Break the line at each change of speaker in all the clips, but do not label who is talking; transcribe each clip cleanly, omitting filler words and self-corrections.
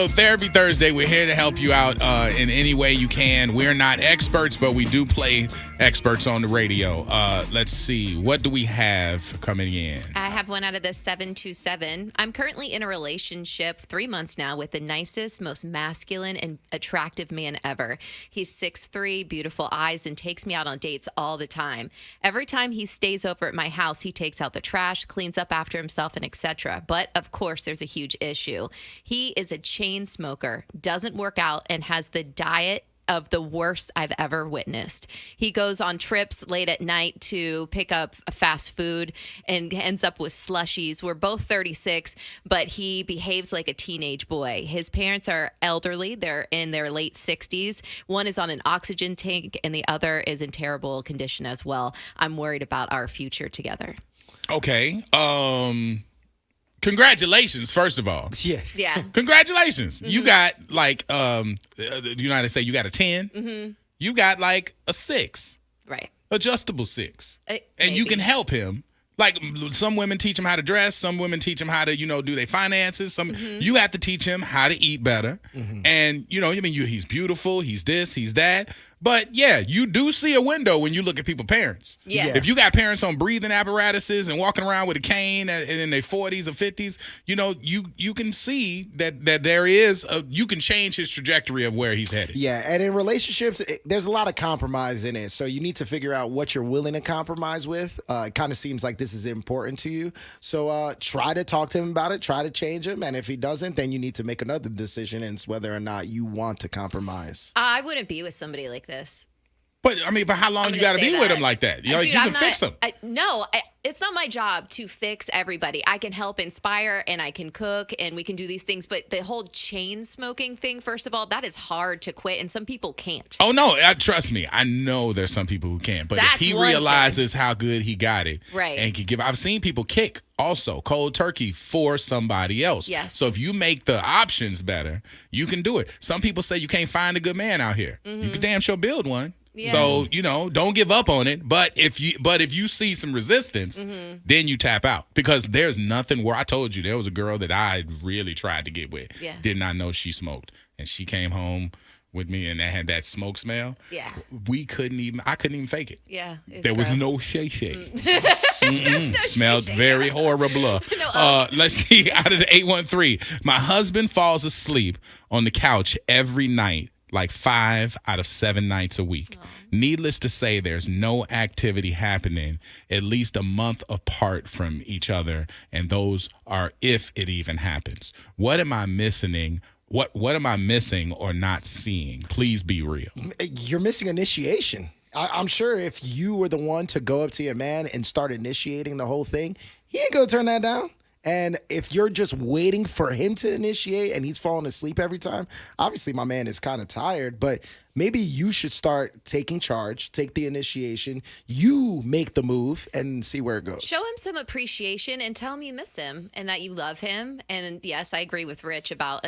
So Therapy Thursday, we're here to help you out in any way you can. We're not experts, but we do play experts on the radio. Let's see. What do we have coming in?
I have one out of the 727. I'm currently in a relationship 3 months now with the nicest, most masculine and attractive man ever. He's 6'3", beautiful eyes, and takes me out on dates all the time. Every time he stays over at my house, he takes out the trash, cleans up after himself, and etc. But, of course, there's a huge issue. He is a chain smoker, doesn't work out, and has the diet of the worst I've ever witnessed. He goes on trips late at night to pick up fast food and ends up with slushies. We're both 36, but he behaves like a teenage boy. His parents are elderly. They're in their late 60s. One is on an oxygen tank and the other is in terrible condition as well. I'm worried about our future together.
Okay. Congratulations, first of all.
Yeah.
Congratulations. Mm-hmm. You got the United States, you got a 10.
Mm-hmm.
You got like a 6.
Right.
Adjustable 6. And
maybe.
you can help him. Like some women teach him how to dress. Some women teach him how to, do their finances. You have to teach him how to eat better. Mm-hmm. And, he's beautiful. He's this, he's that. But, yeah, you do see a window when you look at people's parents.
Yes.
If you got parents on breathing apparatuses and walking around with a cane and in their 40s or 50s, you can see that there is you can change his trajectory of where he's headed.
Yeah, and in relationships, there's a lot of compromise in it. So you need to figure out what you're willing to compromise with. It kind of seems like this is important to you. So try to talk to him about it. Try to change him. And if he doesn't, then you need to make another decision, and it's whether or not you want to compromise.
I wouldn't be with somebody like this.
But how long you got to be with him like that?
Dude,
you can fix him.
It's not my job to fix everybody. I can help inspire and I can cook and we can do these things. But the whole chain smoking thing, first of all, that is hard to quit. And some people can't.
Oh, no. Trust me. I know there's some people who can't. But
That's
if he realizes how good he got it.
Right.
And can give. I've seen people kick also cold turkey for somebody else.
Yes.
So if you make the options better, you can do it. Some people say you can't find a good man out here. Mm-hmm. You can damn sure build one. Yeah. So, don't give up on it. But if you see some resistance, then you tap out. Because there's nothing where I told you there was a girl that I really tried to get with. Yeah. Did not know she smoked. And she came home with me and I had that smoke smell.
Yeah.
I couldn't even fake it.
Yeah.
There was no shay. Smelled very horrible. Let's see. Out of the 813, my husband falls asleep on the couch every night. Like 5 out of 7 nights a week. Oh. Needless to say, there's no activity happening at least a month apart from each other, and those are if it even happens. What am I missing? What am I missing or not seeing? Please be real.
You're missing initiation. I'm sure if you were the one to go up to your man and start initiating the whole thing, he ain't gonna turn that down. And if you're just waiting for him to initiate and he's falling asleep every time, obviously my man is kind of tired, but maybe you should start taking charge, take the initiation, you make the move and see where it goes.
Show him some appreciation and tell him you miss him and that you love him. And yes, I agree with Rich about,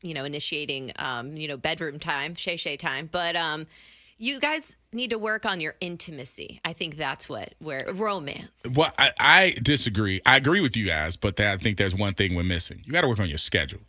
initiating, bedroom time, shay time. But you guys need to work on your intimacy. I think that's where romance.
Well, I disagree. I agree with you guys, but I think there's one thing we're missing. You got to work on your schedule.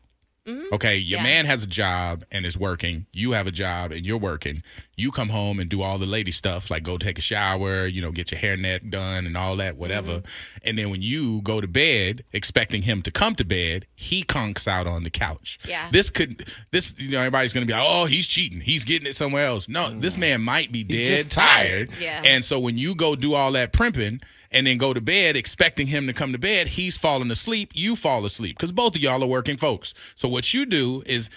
Mm-hmm. Okay, your man has a job and is working. You have a job and you're working. You come home and do all the lady stuff, like go take a shower, get your hairnet done and all that, whatever. Mm-hmm. And then when you go to bed, expecting him to come to bed, he conks out on the couch.
Yeah.
Everybody's going to be like, oh, he's cheating. He's getting it somewhere else. No, this man might be dead tired.
Yeah.
And so when you go do all that primping, and then go to bed expecting him to come to bed, he's falling asleep, you fall asleep. Because both of y'all are working folks. So what you do is,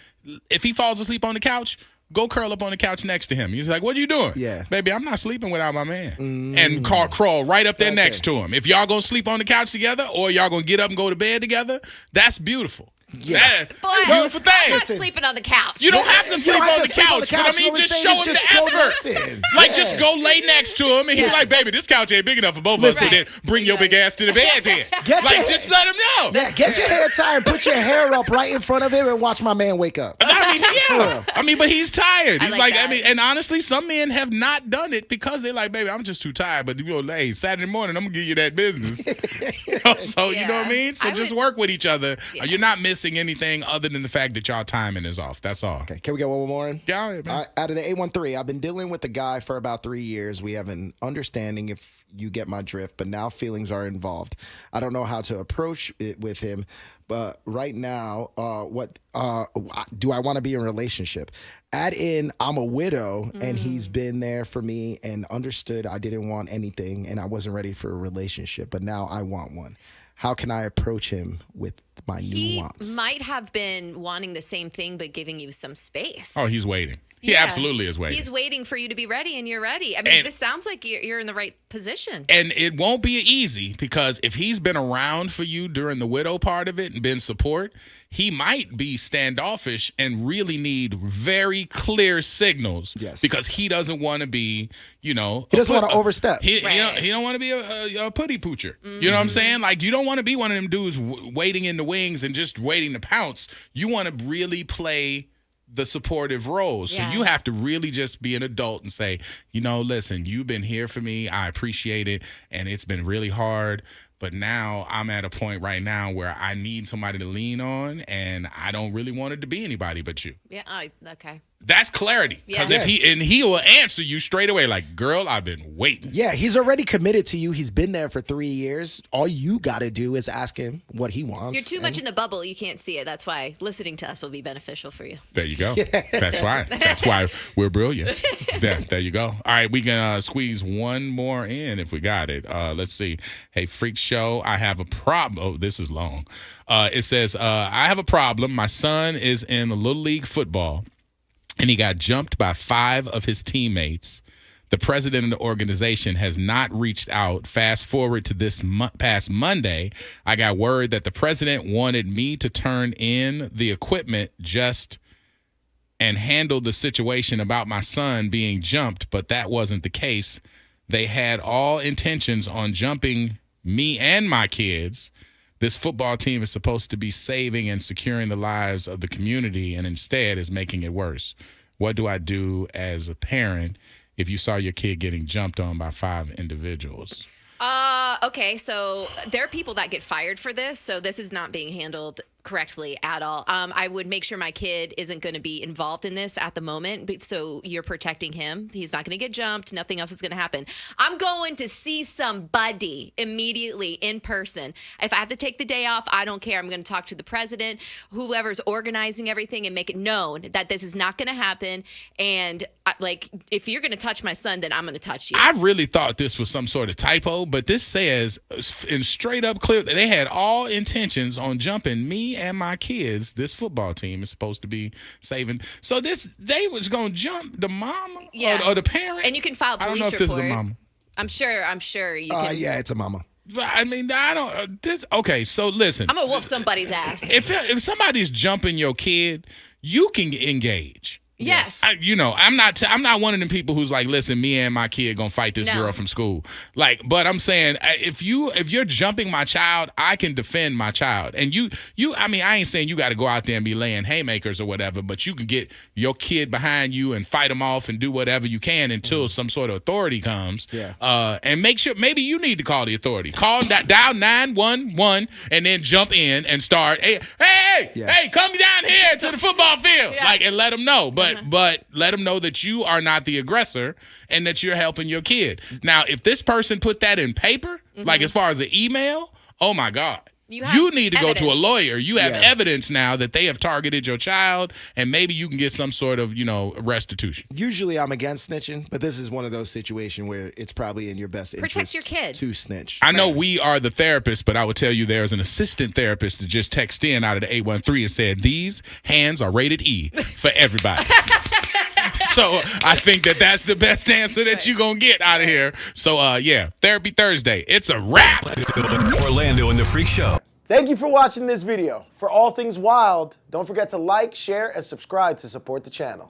if he falls asleep on the couch, go curl up on the couch next to him. He's like, what are you doing?
Yeah.
Baby, I'm not sleeping without my man. And crawl right up there next to him. If y'all going to sleep on the couch together or y'all going to get up and go to bed together, that's beautiful.
Yeah.
But
beautiful thing.
I'm not sleeping on the couch.
You don't have to sleep on the couch, but I mean, just show him the effort. Like, just go lay next to him, and he's like, baby, this couch ain't big enough for both of us, so then bring your big ass to the bed then. Just let him know.
Yeah, get your hair tied and put your hair up right in front of him and watch my man wake up.
Not I mean, but he's tired. He's
like that.
and honestly, some men have not done it because they're like, baby, I'm just too tired. But hey, Saturday morning, I'm gonna give you that business. So you know what I mean? So just work with each other.
Yeah.
You're not missing anything other than the fact that y'all timing is off. That's all.
Okay, can we get one more in?
Yeah, man.
Out of the 813, I've been dealing with a guy for about 3 years. We have an understanding, if you get my drift, but now feelings are involved. I don't know how to approach it with him, but right now, do I want to be in a relationship? Add in, I'm a widow, and he's been there for me and understood I didn't want anything and I wasn't ready for a relationship, but now I want one. How can I approach him with my new wants?
He might have been wanting the same thing, but giving you some space.
Oh, he's waiting. He absolutely is waiting.
He's waiting for you to be ready, and you're ready. I mean, this sounds like you're in the right position.
And it won't be easy because if he's been around for you during the widow part of it and been support, he might be standoffish and really need very clear signals.
Yes.
Because he doesn't want to be,
he doesn't want to overstep.
He don't want to be a putty poocher. You know what I'm saying? Like, you don't want to be one of them dudes waiting in the wings and just waiting to pounce. You want to really play the supportive role. So you have to really just be an adult and say, listen, you've been here for me. I appreciate it. And it's been really hard. But now I'm at a point right now where I need somebody to lean on, and I don't really want it to be anybody but you.
Yeah, okay.
That's clarity. Because if he will answer you straight away, like, girl, I've been waiting.
Yeah, he's already committed to you. He's been there for 3 years. All you got to do is ask him what he wants.
You're too much in the bubble. You can't see it. That's why listening to us will be beneficial for you.
There you go. That's why. That's why we're brilliant. There you go. All right, we can squeeze one more in if we got it. Let's see. Hey, Freak Show, I have a problem. Oh, this is long. It says, I have a problem. My son is in Little League football, and he got jumped by 5 of his teammates. The president of the organization has not reached out. Fast forward to this past Monday, I got word that the president wanted me to turn in the equipment and handle the situation about my son being jumped, but that wasn't the case. They had all intentions on jumping me and my kids. This football team is supposed to be saving and securing the lives of the community, and instead is making it worse. What do I do as a parent if you saw your kid getting jumped on by 5 individuals?
Okay, so there are people that get fired for this, so this is not being handled correctly at all. I would make sure my kid isn't going to be involved in this at the moment, but so you're protecting him. He's not going to get jumped. Nothing else is going to happen. I'm going to see somebody immediately in person. If I have to take the day off, I don't care. I'm going to talk to the president, whoever's organizing everything, and make it known that this is not going to happen. And if you're going to touch my son, then I'm going to touch you.
I really thought this was some sort of typo, but this says in straight up clear that they had all intentions on jumping me and my kids. This football team is supposed to be saving. So they was going to jump the mama or the parent.
And you can file a police report.
I don't know if this is a mama.
I'm sure you can.
Yeah, it's a mama.
I mean, I don't. Okay, so listen.
I'm gonna whoop somebody's ass.
If somebody's jumping your kid, you can engage.
Yes.
I'm not one of them people who's like, listen, me and my kid gonna fight this girl from school. But I'm saying if you're jumping my child, I can defend my child. And I mean, I ain't saying you got to go out there and be laying haymakers or whatever, but you can get your kid behind you and fight them off and do whatever you can until some sort of authority comes.
Yeah.
And make sure maybe you need to call the authority. Dial 911 and then jump in and start. Hey, come down here to the football field, and let them know. But let them know that you are not the aggressor and that you're helping your kid. Now, if this person put that in paper, like as far as an email, oh my God. You need to go to a lawyer. You have evidence now that they have targeted your child, and maybe you can get some sort of, restitution.
Usually I'm against snitching, but this is one of those situations where it's probably in your best interest.
Protect your kid.
To snitch.
I know we are the therapist, but I would tell you there's an assistant therapist that just texted in out of the 813 and said, these hands are rated E for everybody. So I think that's the best answer that you're going to get out of here. So, Therapy Thursday. It's a wrap.
Orlando and the Freak Show.
Thank you for watching this video. For all things wild, don't forget to like, share, and subscribe to support the channel.